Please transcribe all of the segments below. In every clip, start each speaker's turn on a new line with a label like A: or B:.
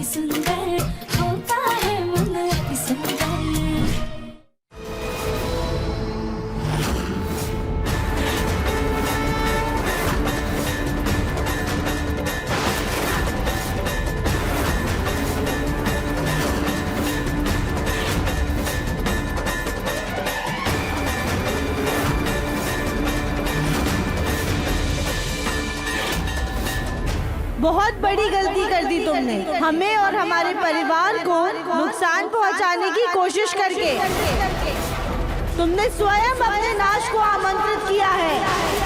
A: सुंदर होता है मन अति सुंदर।
B: बहुत बड़ी गलती कर दी तुमने, हमें और हमारे परिवार को नुकसान पहुंचाने की कोशिश करके। तुमने स्वयं अपने नाश को आमंत्रित किया है।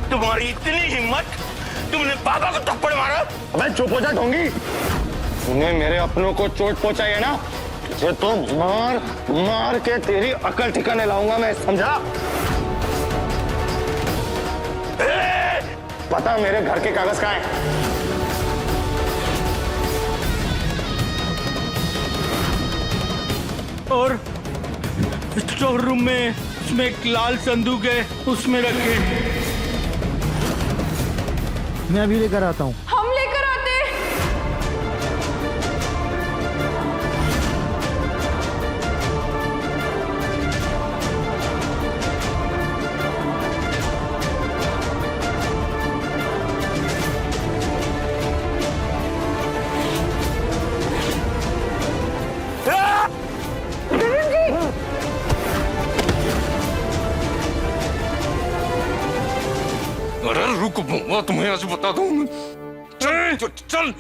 C: तुम्हारी इतनी हिम्मत, तुमने बाबा को थप्पड़ मारा?
D: अबे चुप हो जा ढोंगी। तूने मेरे अपनों को चोट पहुंचाई है ना, तुझे तो मार मार के तेरी अकल ठिकाने लाऊंगा मैं, समझा? पता मेरे घर के कागज कहाँ हैं?
C: और स्टोर रूम में, उसमें एक लाल संदूक है, उसमें रखे।
E: मैं अभी लेकर आता हूँ।
F: हम लेकर आते।
C: अरे रुक, मैं तुम्हें आज बता दूं। चल चल चल।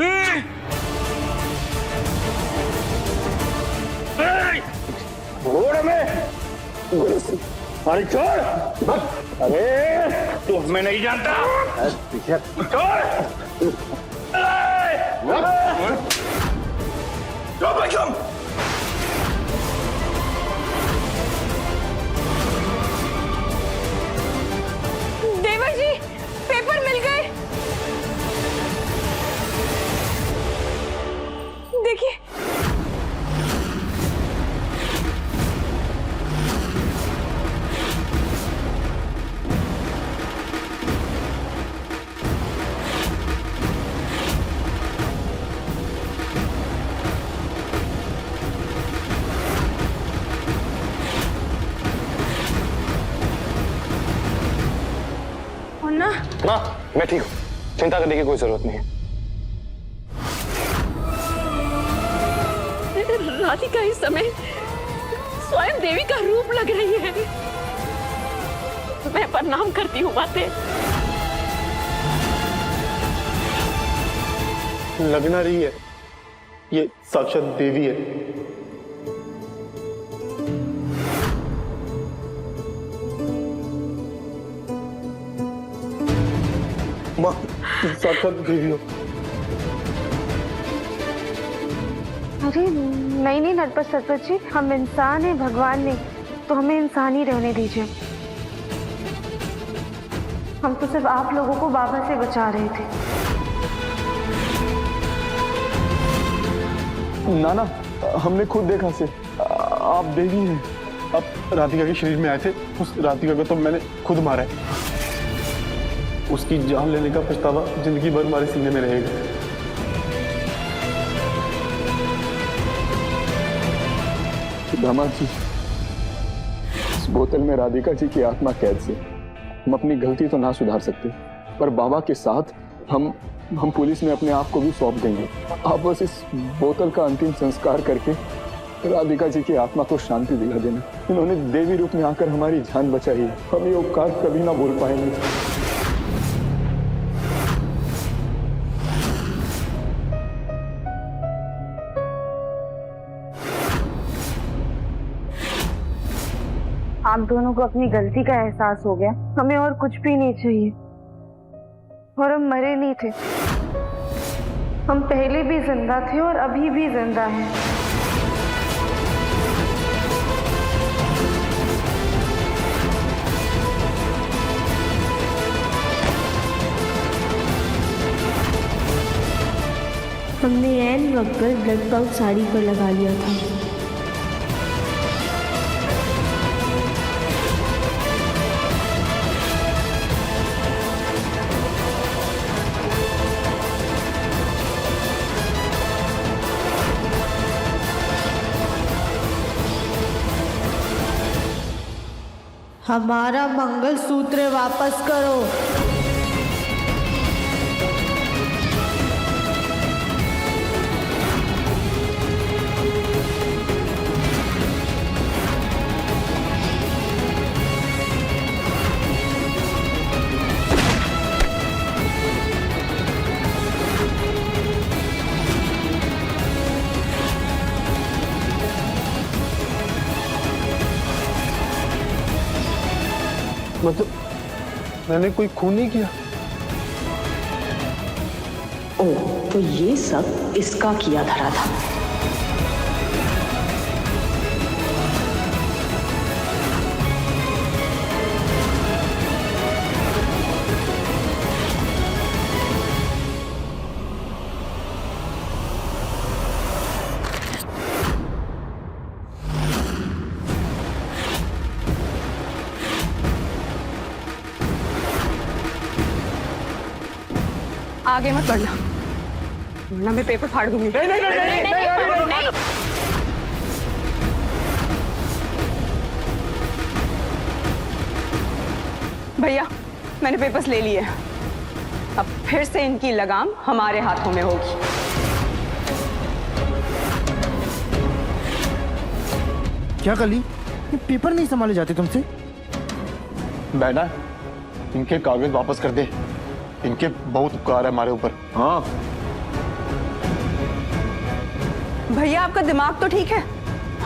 D: घोड़े में अरे छोड़, अरे
C: तू हमें नहीं जानता।
D: छोड़
F: देवर जी, पेपर मिल गए। देखिए,
D: हाँ, मैं ठीक हूँ, चिंता करने की कोई जरूरत नहीं है।
F: राधिका इस समय स्वयं देवी का रूप लग रही है। मैं प्रणाम करती हूँ माते।
G: लग ना रही है, ये साक्षात देवी है। माँ, साक्षात देवी हो।
H: अरे नहीं नटपत सरपत जी, हम इंसान हैं, भगवान नहीं, तो हमें इंसान ही रहने दीजिए। हम तो सिर्फ आप लोगों को बाबा से बचा रहे थे।
G: नाना, हमने खुद देखा से आप देवी हैं। आप राधिका के शरीर में आए थे, उस राधिका को तो मैंने खुद मारा है। उसकी जान लेने का पछतावा जिंदगी भर हमारे सीने में रहेगा।
I: दामाद जी, इस बोतल में राधिका जी की आत्मा कैद से। हम अपनी गलती तो ना सुधार सकते, पर बाबा के साथ हम पुलिस में अपने आप को भी सौंप देंगे। आप बस इस बोतल का अंतिम संस्कार करके राधिका जी की आत्मा को शांति दिला देना। इन्होंने देवी रूप में आकर हमारी जान बचाई है, हम ये उपकार कभी ना भूल पाएंगे।
H: आप दोनों को अपनी गलती का एहसास हो गया। हमें और कुछ भी नहीं चाहिए, और हम मरे नहीं थे। हम पहले भी जिंदा थे और अभी भी जिंदा हैं।
B: हमने ऐन वक्त पर ब्लड पाउच साड़ी पर लगा लिया था। हमारा मंगलसूत्र वापस करो।
G: मतलब मैंने कोई खून नहीं किया।
F: ओह, तो ये सब इसका किया धरा था। आगे मत बढ़ना, वरना मैं पेपर फाड़ दूंगी। नहीं। भैया, मैंने पेपर्स ले लिए। अब फिर से इनकी लगाम हमारे हाथों में होगी।
E: क्या कली, ये पेपर नहीं संभाले जाते तुमसे?
G: बैठा, इनके कागज वापस कर दे। इनके बहुत उपकार है हमारे ऊपर।
I: हाँ
F: भैया, आपका दिमाग तो ठीक है,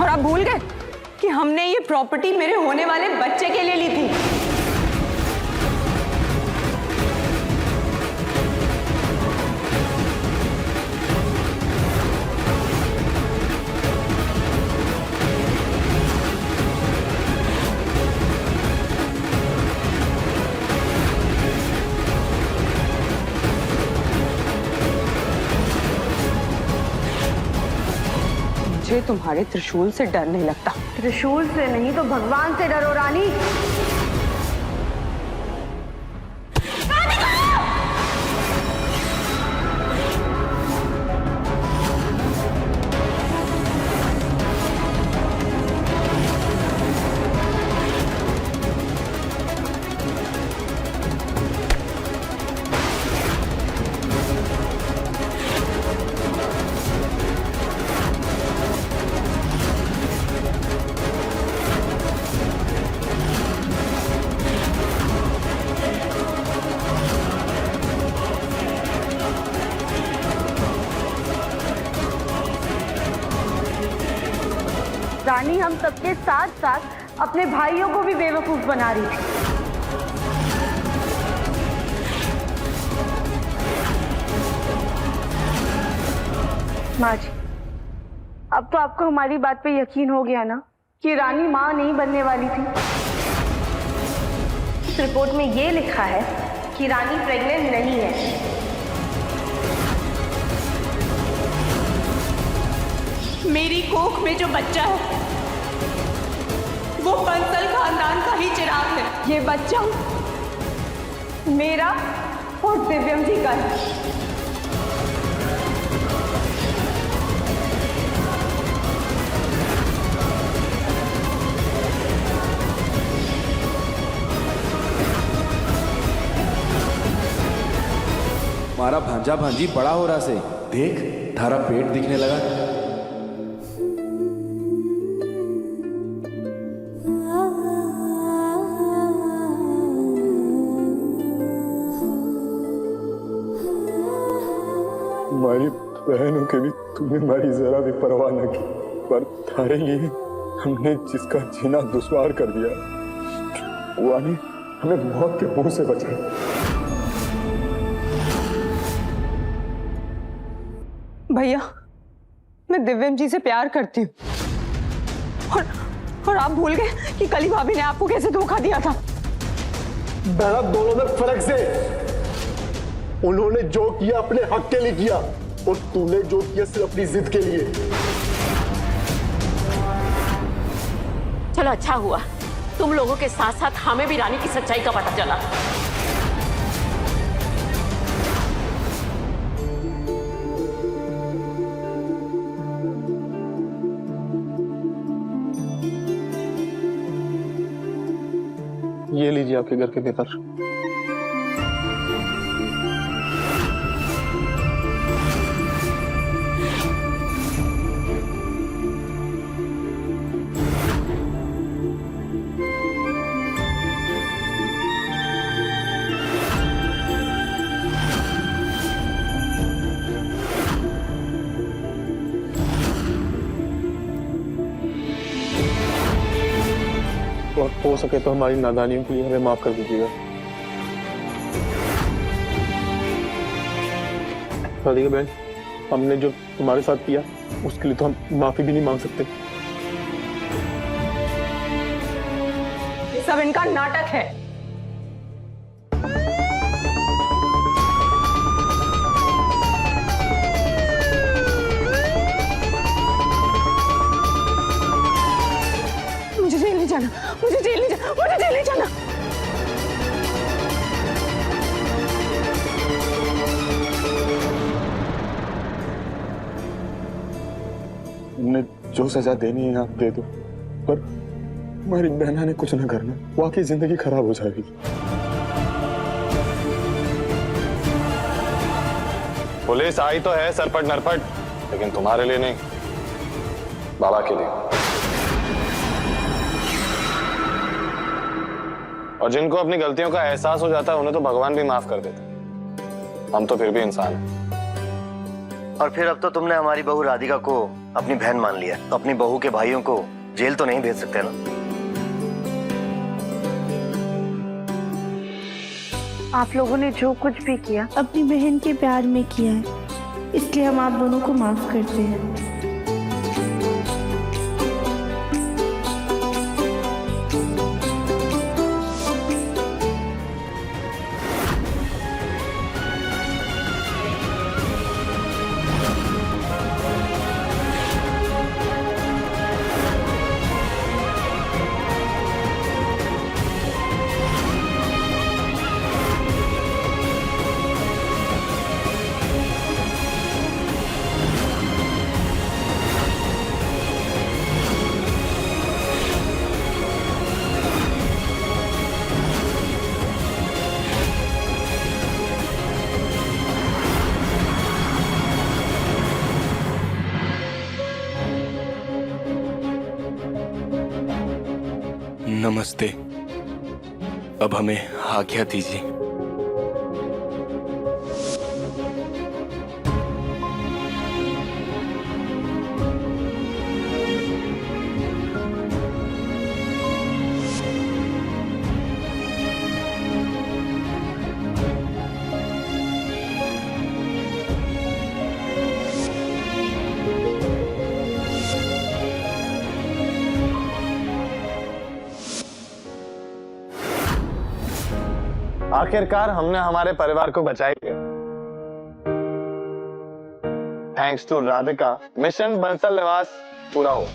F: और आप भूल गए कि हमने ये प्रॉपर्टी मेरे होने वाले बच्चे के लिए ली थी। मुझे तुम्हारे त्रिशूल से डर नहीं लगता।
B: त्रिशूल से नहीं तो भगवान से डरो रानी। रानी हम सबके साथ साथ अपने भाइयों को भी बेवकूफ बना रही थी। माँ जी, अब तो आपको हमारी बात पे यकीन हो गया ना कि रानी माँ नहीं बनने वाली थी। इस रिपोर्ट में ये लिखा है कि रानी प्रेग्नेंट नहीं है।
F: मेरी कोख में जो बच्चा है वो बंसल खानदान का ही चिराग है। ये बच्चा मेरा और दिव्यम जी का है।
J: हमारा भांजा भांजी बड़ा हो रहा से, देख थारा पेट दिखने लगा।
I: हमारी बहनों के भी तूने हमारी जरा भी परवाह न की, पर थारे लिए हमने जिसका जीना दुश्वार कर दिया। बुआ ने हमें मौत के मुंह से बचाया।
F: भैया, मैं दिव्यम जी से प्यार करती हूँ और आप भूल गए कि कली भाभी ने आपको कैसे धोखा दिया था।
G: बहना, दोनों में फर्क से। उन्होंने जो किया अपने हक के लिए किया और तूने जो किया सिर्फ अपनी जिद के लिए।
K: चलो अच्छा हुआ तुम लोगों के साथ साथ हमें भी रानी की सच्चाई का पता चला।
G: ये लीजिए आपके घर के पेपर। और हो सके तो हमारी नादानियों के लिए हमें माफ कर दीजिएगा। राधिका बहन, हमने जो तुम्हारे साथ किया उसके लिए तो हम माफी भी नहीं मांग सकते।
F: ये सब इनका नाटक है। मुझे जेल नहीं जाना, मुझे जेल नहीं जाना, मुझे जेल नहीं जाना।
I: तुमने जो सजा देनी है आप दे दो, पर हमारी बहना ने कुछ ना करना, वाकई जिंदगी खराब हो जाएगी।
D: पुलिस आई तो है सरपट नरपट, लेकिन तुम्हारे लिए नहीं, बाबा के लिए। और जिनको अपनी गलतियों का एहसास हो जाता है उन्हें तो भगवान भी माफ कर देता। हम तो फिर भी इंसान हैं।
L: और फिर अब तो तुमने हमारी बहू राधिका को अपनी बहन मान लिया, तो अपनी बहू के भाइयों को जेल तो नहीं भेज सकते ना।
H: आप लोगों ने जो कुछ भी किया
B: अपनी बहन के प्यार में किया है, इसलिए हम आप दोनों को माफ करते हैं।
J: नमस्ते, अब हमें आज्ञा दीजिए।
D: आखिरकार हमने हमारे परिवार को बचा लिया। Thanks to Radhika, mission Bansal Niwas पूरा हो।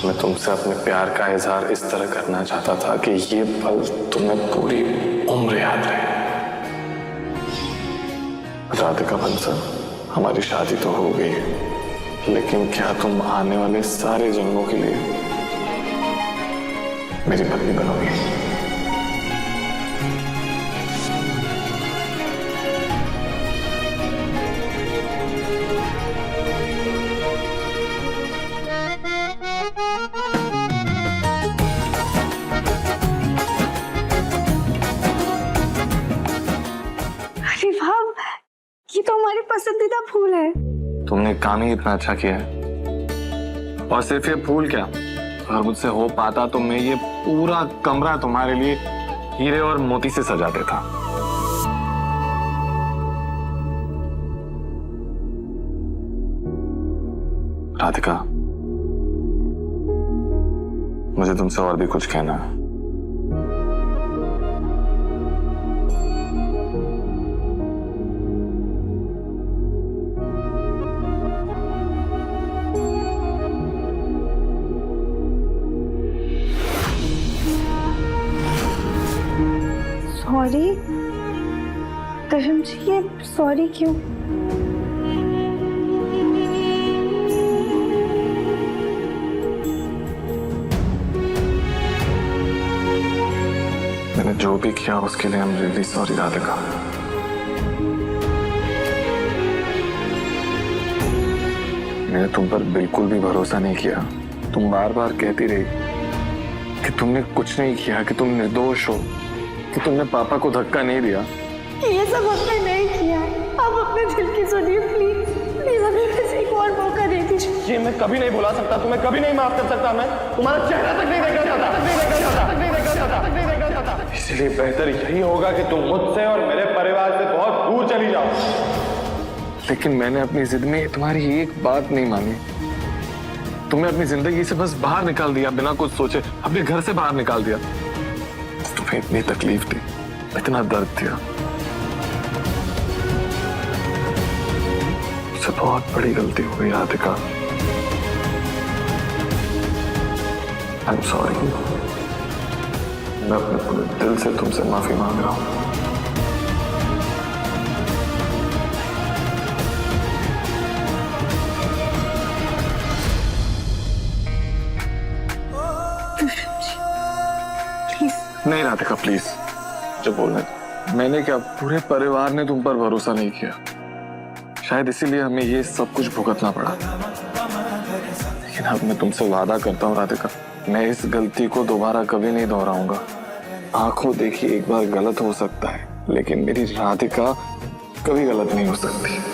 I: मैं तुमसे अपने प्यार का इजहार इस तरह करना चाहता था कि ये पल तुम्हें पूरी उम्र याद रहे। राधिका बंसल, हमारी शादी तो हो गई है, लेकिन क्या तुम आने वाले सारे जन्मों के लिए मेरी पत्नी बनोगी?
H: अरे वाह, ये तो हमारे पसंदीदा फूल है।
I: तुमने काम ही इतना अच्छा किया है। और सिर्फ ये फूल क्या, अगर मुझसे हो पाता तो मैं ये पूरा कमरा तुम्हारे लिए हीरे और मोती से सजा देता। राधिका, मुझे तुमसे और भी कुछ कहना है।
H: सॉरी दशम जी, ये सॉरी क्यों?
I: मैंने जो भी किया उसके लिए I am really sorry Radhika. मैंने तुम पर बिल्कुल भी भरोसा नहीं किया। तुम बार बार कहती रही कि तुमने कुछ नहीं किया, कि तुम निर्दोष हो, कि तुमने पापा को धक्का नहीं दिया।
H: ये सब हमने नहीं किया। आप अपने दिल की सुनिए प्लीज, प्लीज हमें किसी को और मौका दे दीजिए।
D: ये मैं कभी नहीं बुला सकता, तुम्हें कभी नहीं माफ कर सकता। मैं तुम्हारा चेहरा तक नहीं देखना चाहता। इसलिए बेहतर यही होगा कि तुम मुझसे और मेरे परिवार से बहुत दूर चली जाओ।
I: लेकिन मैंने अपनी जिद में तुम्हारी एक बात नहीं मानी। तुमने अपनी जिंदगी से बस बाहर निकाल दिया, बिना कुछ सोचे अपने घर से बाहर निकाल दिया। तुम्हें इतनी तकलीफ थी, इतना दर्द दिया, मुझसे बहुत बड़ी गलती हो गई राधिका। I am sorry. मैं अपने पूरे दिल से तुमसे माफी मांग रहा हूं। नहीं राधिका प्लीज, जब बोलने, मैंने क्या, पूरे परिवार ने तुम पर भरोसा नहीं किया। शायद इसीलिए हमें ये सब कुछ भुगतना पड़ा। लेकिन अब मैं तुमसे वादा करता हूँ राधिका, मैं इस गलती को दोबारा कभी नहीं दोहराऊंगा। आंखों देखी एक बार गलत हो सकता है, लेकिन मेरी राधिका कभी गलत नहीं हो सकती।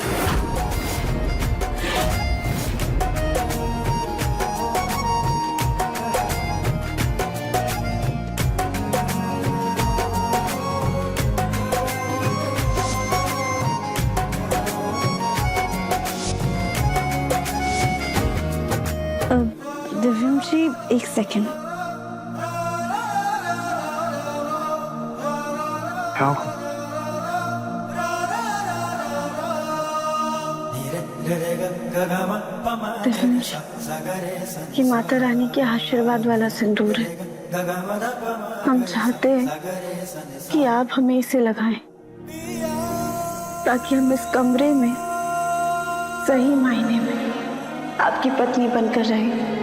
H: दिव्यम जी, एक सेकंड।
I: क्या?
H: दिव्यम जी, ये माता रानी के आशीर्वाद वाला सिंदूर है। हम चाहते हैं कि आप हमें इसे लगाएं, ताकि हम इस कमरे में सही मायने में आपकी पत्नी बनकर रहें।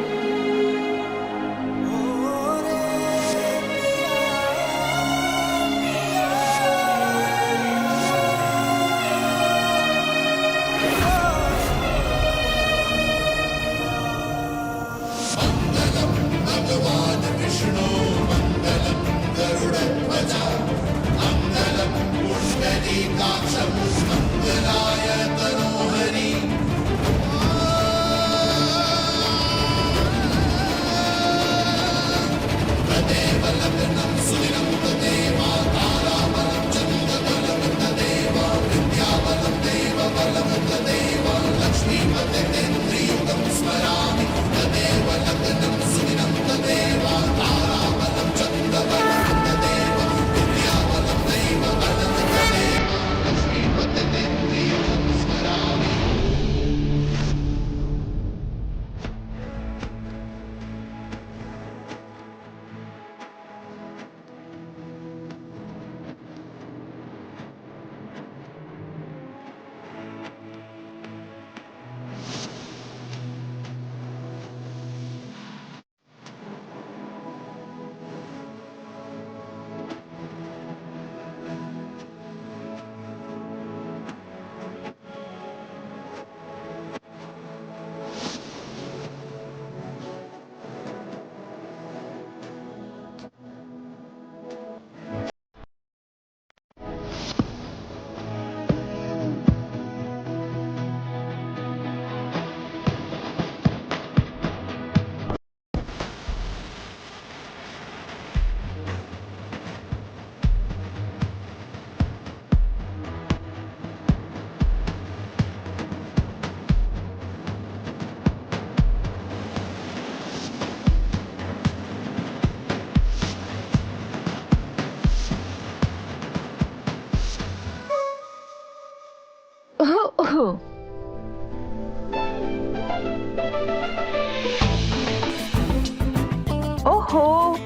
F: ओहो,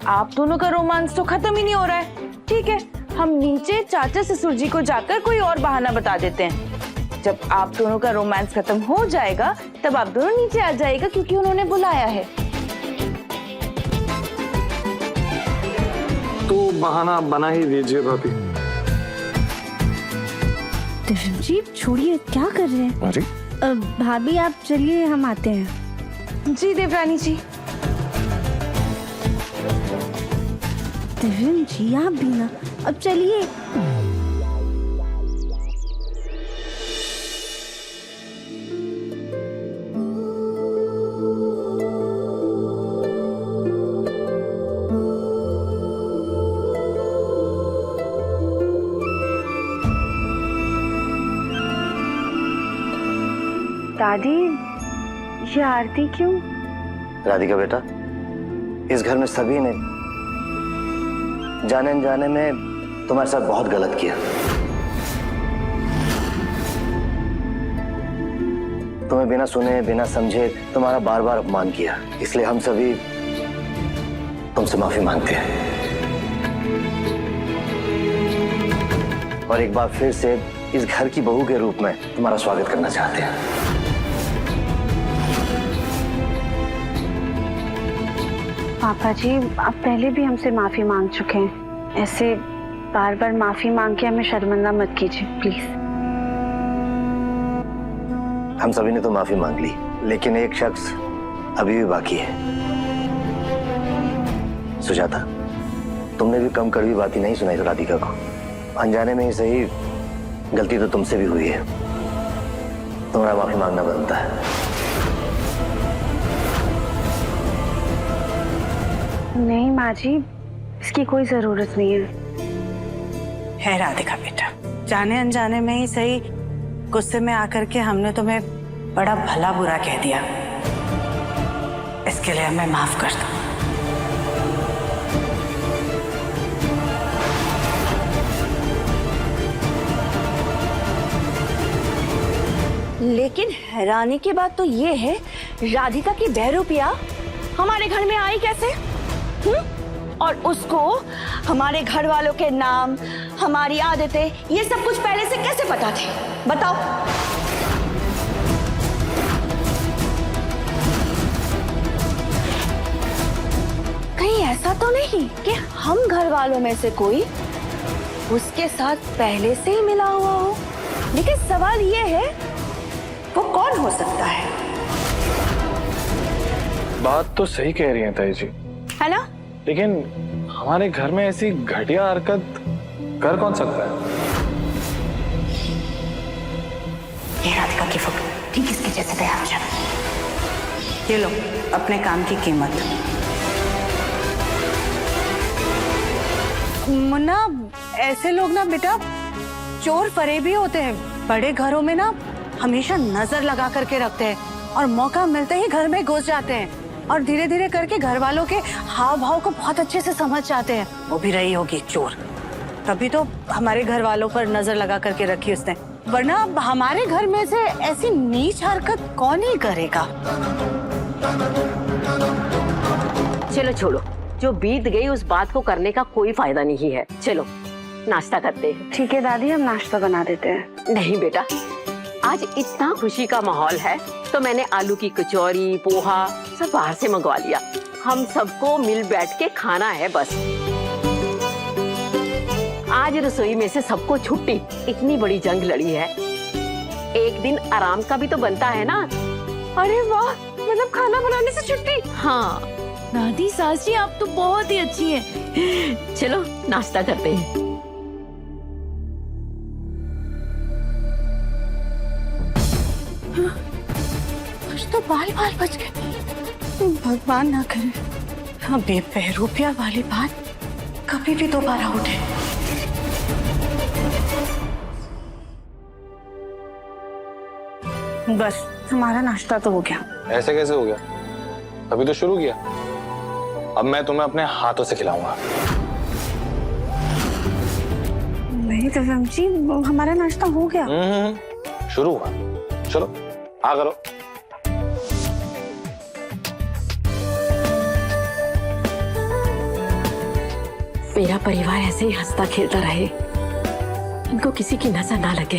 F: आप दोनों का रोमांस तो खत्म ही नहीं हो रहा है। ठीक है, हम नीचे चाचा ससुर जी को जाकर कोई और बहाना बता देते हैं। जब आप दोनों का रोमांस खत्म हो जाएगा तब आप दोनों नीचे आ जाएगा, क्योंकि उन्होंने बुलाया है।
G: तो बहाना बना ही दीजिए भाभी।
B: जी छोड़िए, क्या कर रहे हैं?
G: अरे
B: भाभी आप चलिए, हम आते हैं।
F: जी देवरानी जी।
B: दिव्यम जी आप भी ना, अब चलिए।
H: दादी, ये आरती क्यों?
L: राधिका बेटा, इस घर में सभी ने जाने अनजाने में तुम्हारे साथ बहुत गलत किया। तुम्हें बिना सुने बिना समझे तुम्हारा बार बार अपमान किया, इसलिए हम सभी तुमसे माफी मांगते हैं और एक बार फिर से इस घर की बहू के रूप में तुम्हारा स्वागत करना चाहते हैं।
H: पापा जी, आप पहले भी हमसे माफी मांग चुके हैं। ऐसे बार बार माफी मांग के हमें शर्मिंदा मत कीजिए प्लीज।
L: हम सभी ने तो माफी मांग ली, लेकिन एक शख्स अभी भी बाकी है। सुजाता, तुमने भी कम कड़वी बातें नहीं सुनाई तो राधिका को। अनजाने में ही सही, गलती तो तुमसे भी हुई है। तुम्हारा माफी मांगना बनता है।
H: नहीं माँ जी, इसकी कोई जरूरत नहीं
M: है राधिका बेटा, जाने अनजाने में ही सही, गुस्से में आकर के हमने तुम्हें बड़ा भला बुरा कह दिया। इसके लिए हमें माफ कर दो।
F: लेकिन हैरानी की बात तो ये है, राधिका की बहरूपिया हमारे घर में आई कैसे? और उसको हमारे घर वालों के नाम, हमारी आदतें, ये सब कुछ पहले से कैसे पता थे? बताओ। कहीं ऐसा तो नहीं कि हम घर वालों में से कोई उसके साथ पहले से ही मिला हुआ हो? लेकिन सवाल ये है, वो कौन हो सकता है?
G: बात तो सही कह रही हैं ताई जी,
F: है ना?
G: लेकिन हमारे घर में ऐसी घटिया हरकत कर कौन सकता है?
M: ये राधिका की फोटो ठीक इसके जैसे तैयार हो जाए। ये लो अपने काम की कीमत। मुन्ना, ऐसे लोग ना बेटा चोर फरेबी होते हैं। बड़े घरों में ना हमेशा नजर लगा करके रखते हैं और मौका मिलते ही घर में घुस जाते हैं और धीरे धीरे करके घर वालों के हाव भाव को बहुत अच्छे से समझ जाते हैं। वो भी रही होगी चोर, तभी तो हमारे घर वालों पर नजर लगा करके रखी उसने, वरना हमारे घर में से ऐसी नीच हरकत कौन ही करेगा।
K: चलो छोड़ो, जो बीत गई उस बात को करने का कोई फायदा नहीं है। चलो नाश्ता करते हैं।
H: ठीक है दादी, हम नाश्ता बना देते हैं।
K: नहीं बेटा, आज इतना खुशी का माहौल है तो मैंने आलू की कचौरी, पोहा सब बाहर से मंगवा लिया। हम सबको मिल बैठ के खाना है बस। आज रसोई में से सबको छुट्टी, इतनी बड़ी जंग लड़ी है, एक दिन आराम का भी तो बनता है ना।
F: अरे वाह, मतलब खाना बनाने से छुट्टी?
K: हाँ
B: दादी सास जी, आप तो बहुत ही अच्छी हैं।
K: चलो नाश्ता करते हैं।
M: तो बाल बाल बच गए। भगवान ना करे अब ये बहरूपिया वाली बात कभी भी दोबारा उठे। बस हमारा नाश्ता तो हो गया।
G: ऐसे कैसे हो गया? अभी तो शुरू किया। अब मैं तुम्हें अपने हाथों से खिलाऊंगा।
H: नहीं दिव्यम जी, हमारा नाश्ता हो गया।
G: शुरू हुआ। चलो आ करो।
K: मेरा परिवार ऐसे ही हंसता खेलता रहे, इनको किसी की नजर ना लगे।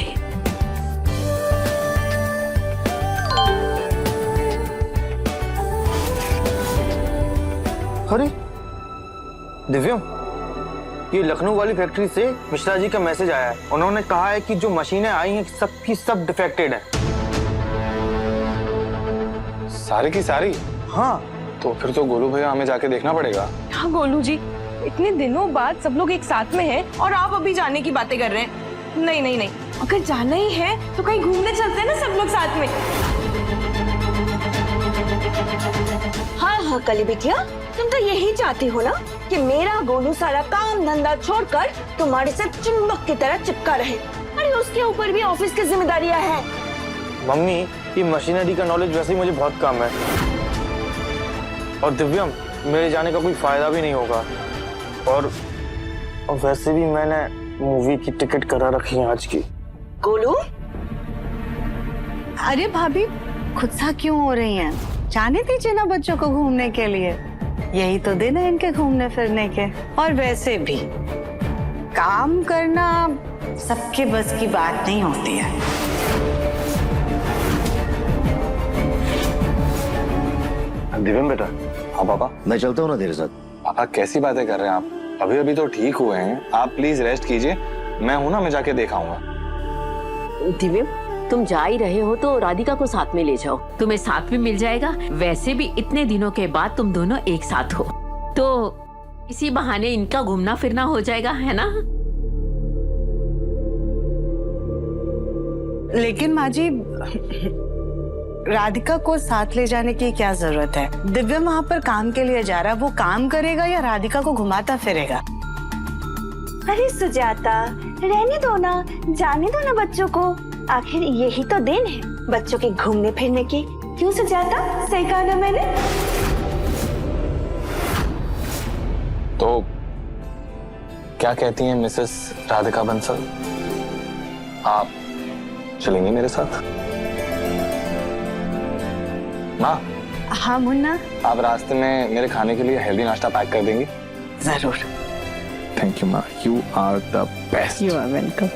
L: अरे दिव्यम, ये लखनऊ वाली फैक्ट्री से मिश्रा जी का मैसेज आया है। उन्होंने कहा है कि जो मशीनें आई हैं सब की सब डिफेक्टेड है।
D: सारी की सारी?
L: हाँ।
D: तो फिर तो गोलू भैया हमें जाके देखना पड़ेगा।
F: हाँ गोलू जी, इतने दिनों बाद सब लोग एक साथ में हैं और आप अभी जाने की बातें कर रहे हैं। नहीं नहीं नहीं, अगर जाना ही है तो कहीं घूमने चलते हैं ना सब लोग साथ में।
N: हाँ हाँ कली बिटिया, तुम तो यही चाहती हो ना कि मेरा गोलू सारा काम धंधा छोड़कर तुम्हारे साथ चुंबक की तरह चिपका रहे। अरे उसके ऊपर भी ऑफिस की जिम्मेदारियां हैं।
L: मम्मी, ये मशीनरी का नॉलेज वैसे ही मुझे बहुत कम है। और दिव्यम, मेरे जाने का कोई फायदा भी नहीं होगा। और वैसे भी मैंने मूवी की टिकट करा रखी है आज की।
N: गोलू,
M: अरे भाभी खुद सा क्यों हो रही हैं? जाने दीजिए ना बच्चों को घूमने के लिए, यही तो दिन है इनके घूमने फिरने के। और वैसे भी काम करना सबके बस की बात नहीं होती है।
L: दिव्यम बेटा।
D: हाँ पापा।
L: मैं चलता हूँ ना तेरे साथ।
D: पापा कैसी बातें कर रहे हैं आप? अभी अभी तो ठीक हुए हैं, आप प्लीज रेस्ट कीजिए। मैं हूं ना, मैं जाके देख आऊंगा।
K: दिव्यम, तुम जा ही रहे हो तो राधिका को साथ में ले जाओ, तुम्हें साथ में मिल जाएगा। वैसे भी इतने दिनों के बाद तुम दोनों एक साथ हो, तो इसी बहाने इनका घूमना फिरना हो जाएगा, है ना?
M: लेकिन माँ जी, राधिका को साथ ले जाने की क्या जरूरत है? दिव्य वहाँ पर काम के लिए जा रहा है, वो काम करेगा या राधिका को घुमाता फिरेगा?
N: अरे सुजाता, रहने दो ना, जाने दो ना बच्चों को। आखिर यही तो दिन है बच्चों के घूमने फिरने की। क्यों सुजाता, सही कहा ना मैंने?
D: तो क्या कहती हैं मिसेस राधिका बंसल, आप चलेंगे मेरे साथ? माँ।
M: हाँ मुन्ना।
D: आप रास्ते में मेरे खाने के लिए हेल्दी नाश्ता पैक कर देंगी?
M: जरूर।
D: थैंक यू माँ, you are the best.
M: You are welcome.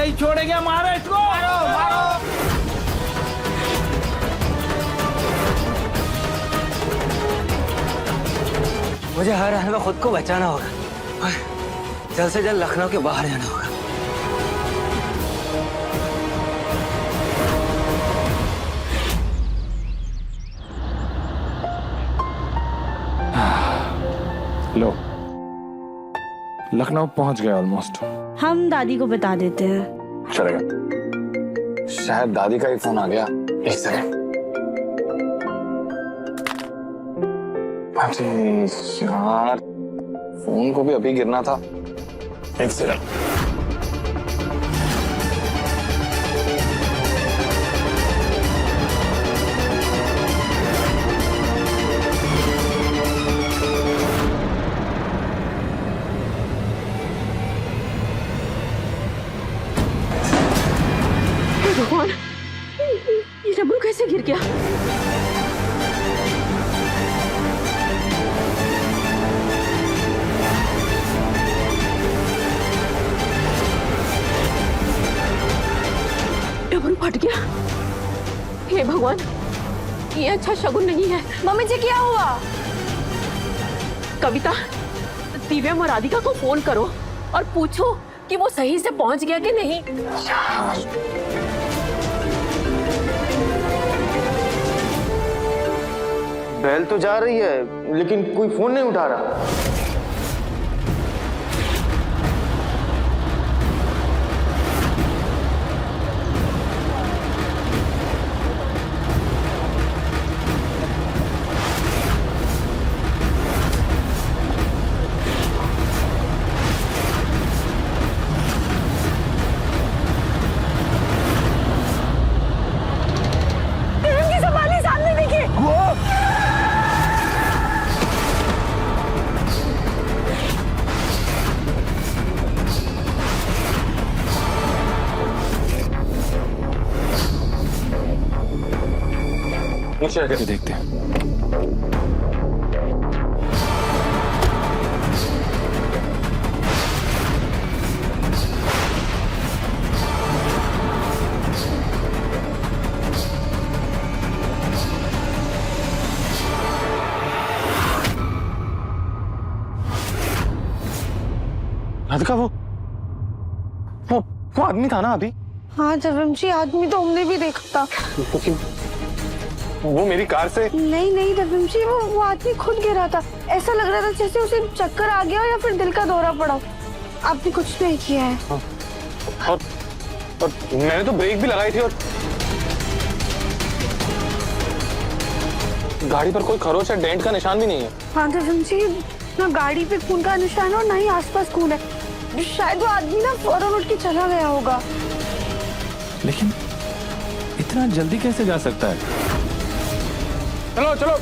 C: नहीं छोड़ेंगे, मारो इसको, मारो मारो।
O: मुझे हर हाल में खुद को बचाना होगा और जल्द से जल्द लखनऊ के बाहर जाना होगा।
J: लो, लखनऊ पहुंच गए ऑलमोस्ट।
B: हम दादी को बता देते हैं।
J: चलेगा।
L: शायद दादी का ही फोन आ गया। एक सेकंड। अरे यार, फोन को भी अभी गिरना था। एक सेकंड।
K: भगवान, ये डब्लू कैसे गिर गया? डब्लू फट गया। हे भगवान, ये अच्छा शगुन नहीं है।
N: मम्मी जी क्या हुआ?
K: कविता, दिव्यम और राधिका को फोन करो और पूछो कि वो सही से पहुंच गया कि नहीं।
L: बेल तो जा रही है लेकिन कोई फोन नहीं उठा रहा।
J: नीचे देखते हैं।
L: राधिका, वो आदमी था ना अभी?
H: हाँ जवम जी, आदमी तो हमने भी देखा था।
L: वो मेरी कार से?
H: नहीं रविम जी, वो आदमी खुद गिरा था। ऐसा लग रहा था जैसे उसे चक्कर आ गया या फिर दिल का दौरा पड़ा। आपने कुछ नहीं किया है।
L: और मैंने तो ब्रेक भी लगाई थी और गाड़ी पर कोई खरोच या डेंट का निशान भी नहीं है।
H: हाँ रविम जी, ना गाड़ी पे खून का निशान और ना ही आसपास खून है। शायद वो आदमी ना फौरन उठ के चला गया होगा।
J: लेकिन इतना जल्दी कैसे जा सकता है?
L: चलो चलो,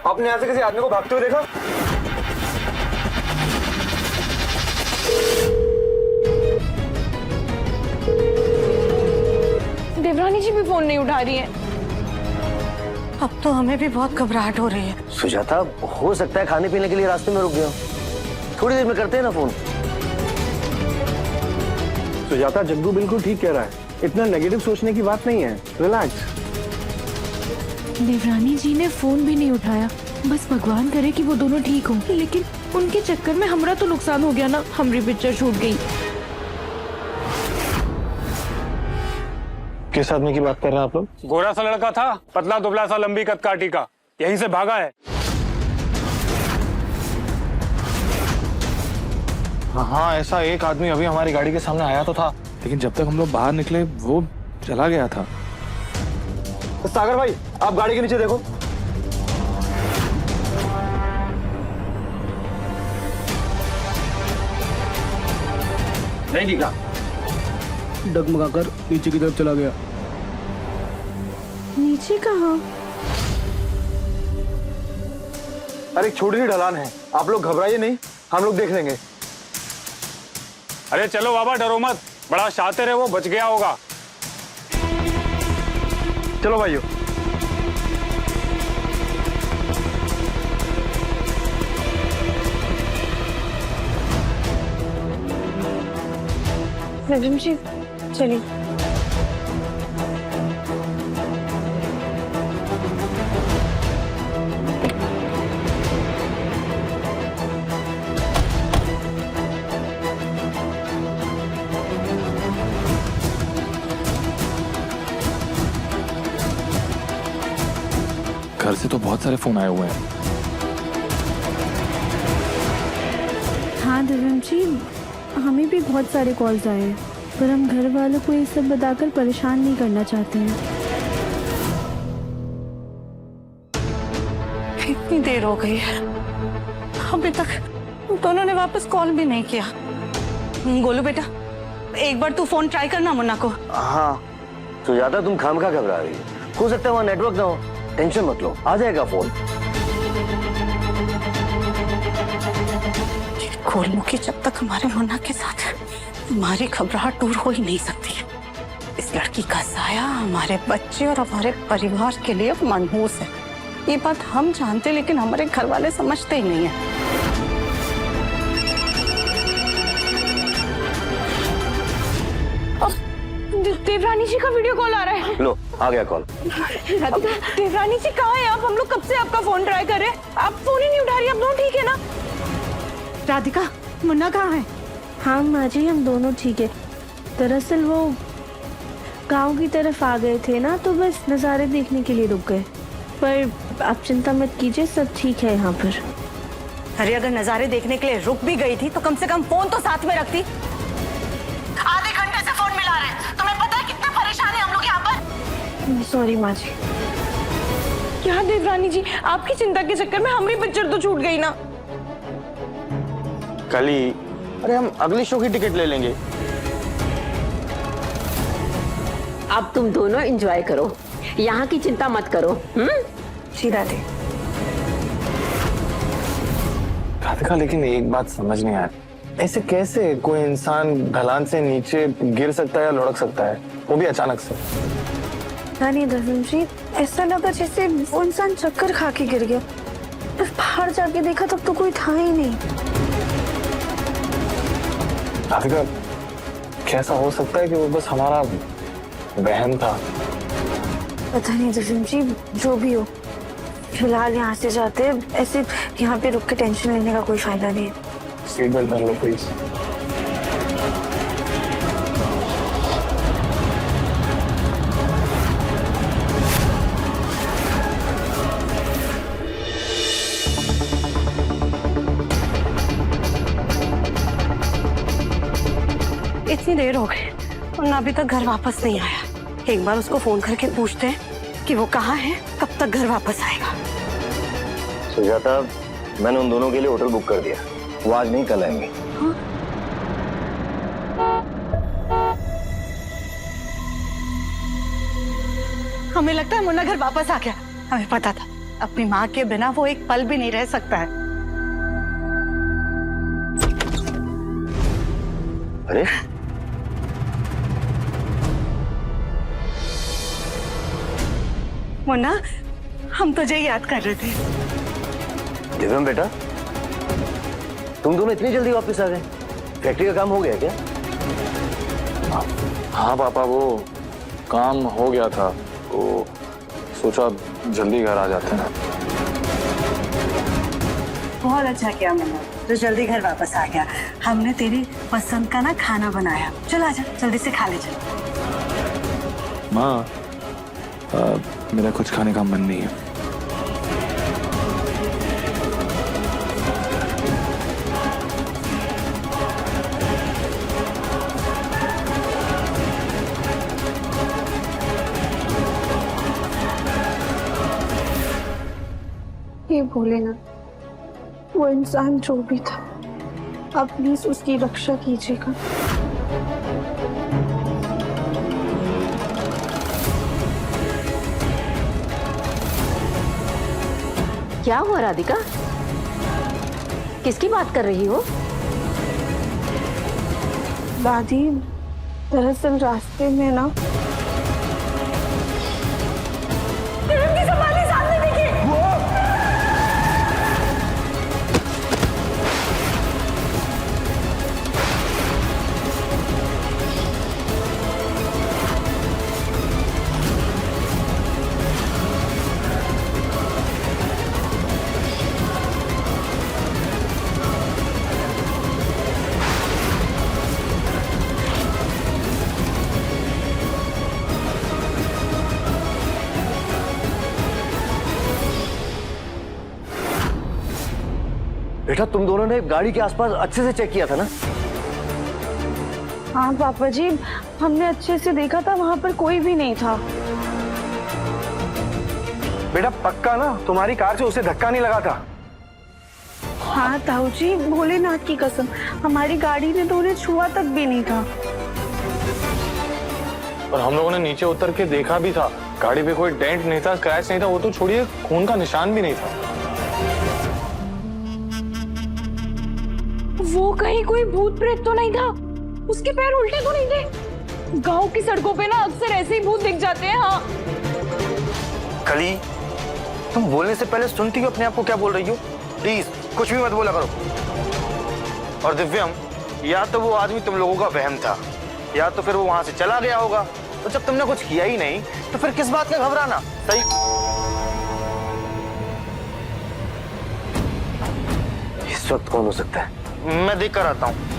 L: आपने यहाँ से किसी आदमी को भागते हुए देखा?
H: देवरानी जी भी फोन नहीं उठा रही है।
M: अब तो हमें भी बहुत घबराहट हो रही है।
O: सुजाता, हो सकता है खाने पीने के लिए रास्ते में रुक गया। थोड़ी देर में करते हैं ना फोन।
G: सुजाता, जग्गू बिल्कुल ठीक कह रहा है। इतना नेगेटिव सोचने की बात नहीं है। रिलैक्स।
A: देवरानी जी ने फोन भी नहीं उठाया। बस भगवान करे कि वो दोनों ठीक हों। लेकिन उनके चक्कर में हमारा तो नुकसान हो गया ना। हमारी पिक्चर छूट गई।
L: किस आदमी की बात कर रहे हैं आप लोग?
C: गोरा सा लड़का था, पतला दुबला सा, लंबी कद काठी का, यहीं से भागा है।
L: हाँ, ऐसा एक आदमी अभी हमारी गाड़ी के सामने आया तो था,
J: लेकिन जब तक हम लोग बाहर निकले वो चला गया था।
L: सागर भाई, आप गाड़ी के नीचे देखो।
C: नहीं दिखा।
E: डगमगाकर नीचे की तरफ चला गया।
H: नीचे कहाँ?
L: अरे एक छोटी सी ढलान है, आप लोग घबराइए नहीं, हम लोग देख लेंगे।
C: अरे चलो बाबा, डरो मत, बड़ा शातिर है वो, बच गया होगा।
L: चलो भाइयों।
H: दिव्यम जी चलिए।
J: घर से तो बहुत सारे फोन आए हुए हैं।
H: हाँ दिव्यम जी, हमें भी बहुत सारे कॉल्स आए हैं, पर हम घर वालों को ये सब बताकर परेशान नहीं करना चाहते हैं।
M: इतनी देर हो गई है, अभी तक दोनों ने वापस कॉल भी नहीं किया। गोलू बेटा, एक बार तू फोन ट्राई करना मुन्ना को।
L: हाँ सुजाता, तुम खामखा घबरा रही हो सकता है वहाँ नेटवर्क ना हो। टेंशन मत लो, आ जाएगा फोन।
M: गोलू की जब तक हमारे मुन्ना के साथ हमारी घबराहट दूर हो ही नहीं सकती है। इस लड़की का साया हमारे बच्चे और हमारे परिवार के लिए मनहूस है। ये बात हम जानते, लेकिन हमारे घर वाले समझते ही नहीं है।
F: देवरानी जी का वीडियो कॉल आ रहा है।
L: लो आ गया कॉल।
F: देवरानी जी कहाँ हैं आप? हम लोग कब से आपका फोन ट्राई कर रहे हैं, आप फोन ही नहीं उठा रही। आप दोनों ठीक है ना?
B: राधिका, मुन्ना कहाँ है?
H: हाँ माँ जी, हम दोनों ठीक है। दरअसल वो गांव की तरफ आ गए थे ना, तो बस नज़ारे देखने के लिए रुक गए। पर आप चिंता मत कीजिए, सब ठीक है यहाँ पर।
M: अरे अगर नज़ारे देखने के लिए रुक भी गई थी तो कम से कम फोन तो साथ में रखती। आधे घंटे से फोन मिला रहे हैं, तुम्हें पता है कितने परेशान हैं हम लोग यहाँ पर।
H: सॉरी माँ जी।
F: क्या देवरानी जी, आपकी चिंता के चक्कर में हमारी पिक्चर तो छूट गई ना।
L: कल ही, अरे हम अगले शो की टिकट ले लेंगे।
K: अब तुम दोनों एंजॉय करो, यहाँ की चिंता मत करो।
H: जी दादी।
L: राधिका, लेकिन एक बात समझ नहीं आ रही, ऐसे कैसे कोई इंसान ढलान से नीचे गिर सकता है या लुढ़क सकता है, वो भी अचानक से।
H: नहीं दर्शन जी, ऐसा लगा जैसे वो इंसान चक्कर खा के गिर गया। बस बाहर जाके देखा तब तो कोई था ही नहीं।
L: राधिका, कैसा हो सकता है कि वो बस हमारा बहन था?
H: पता नहीं दर्शन जी, जो भी हो, फिलहाल यहाँ से जाते हैं। ऐसे यहाँ पे रुक के टेंशन लेने का कोई फायदा नहीं है।
L: सीट बेल्ट पहन लो प्लीज।
M: इतनी देर हो गई और अभी तक घर वापस नहीं आया। एक बार उसको फोन करके पूछते हैं कि वो कहाँ है, कब तक घर वापस आएगा।
L: सुजाता, मैंने उन दोनों के लिए होटल बुक कर दिया, वो आज नहीं कल आएंगे।
M: हमें लगता है मुन्ना घर वापस आ गया। हमें पता था अपनी माँ के बिना वो एक पल भी नहीं रह सकता है।
L: अरे
M: मुन्ना, हम तुझे याद कर रहे थे।
L: दिव्यम बेटा, तुम दोनों इतनी जल्दी वापस आ गए? फैक्ट्री का काम हो गया क्या?
I: हाँ पापा, वो काम हो गया था, तो सोचा जल्दी घर आ जाते हैं।
M: बहुत अच्छा किया मुन्ना, तो जल्दी घर वापस आ गया। हमने तेरी पसंद का ना खाना बनाया। चल आजा, जल्दी से खा ले। चल
J: माँ, मेरा कुछ खाने का मन नहीं है।
H: ये बोले ना, वो इंसान जो भी था, आप प्लीज उसकी रक्षा कीजिएगा।
K: क्या हुआ राधिका? किसकी बात कर रही हो?
H: दादी, दरअसल रास्ते में ना
O: बेटा तुम दोनों ने गाड़ी के आसपास अच्छे से चेक किया था ना?
H: हाँ पापा जी, हमने अच्छे से देखा था, वहाँ पर कोई भी नहीं था।
G: बेटा पक्का ना तुम्हारी कार से उसे धक्का नहीं लगा था?
H: हाँ ताऊ जी, भोलेनाथ की कसम, हमारी गाड़ी ने तो उन्हें छुआ तक भी नहीं था।
L: और हम लोगों ने नीचे उतर के देखा भी था, गाड़ी पे कोई डेंट नहीं था, क्रैच नहीं था, वो तो छोड़िए खून का निशान भी नहीं था।
F: वो कहीं कोई भूत प्रेत तो नहीं था? उसके पैर उल्टे तो नहीं थे? गांव की सड़कों पे ना अक्सर ऐसे ही भूत दिख जाते हैं। हाँ
L: कली, तुम बोलने से पहले सुनती हो अपने आप को क्या बोल रही हो? प्लीज कुछ भी मत बोला करो। और दिव्यम, या तो वो आदमी तुम लोगों का वहम था, या तो फिर वो वहां से चला गया होगा। तो जब तुमने कुछ किया ही नहीं तो फिर किस बात का घबराना? सही। इस वक्त कौन हो सकता है? मैं देख कर आता हूँ।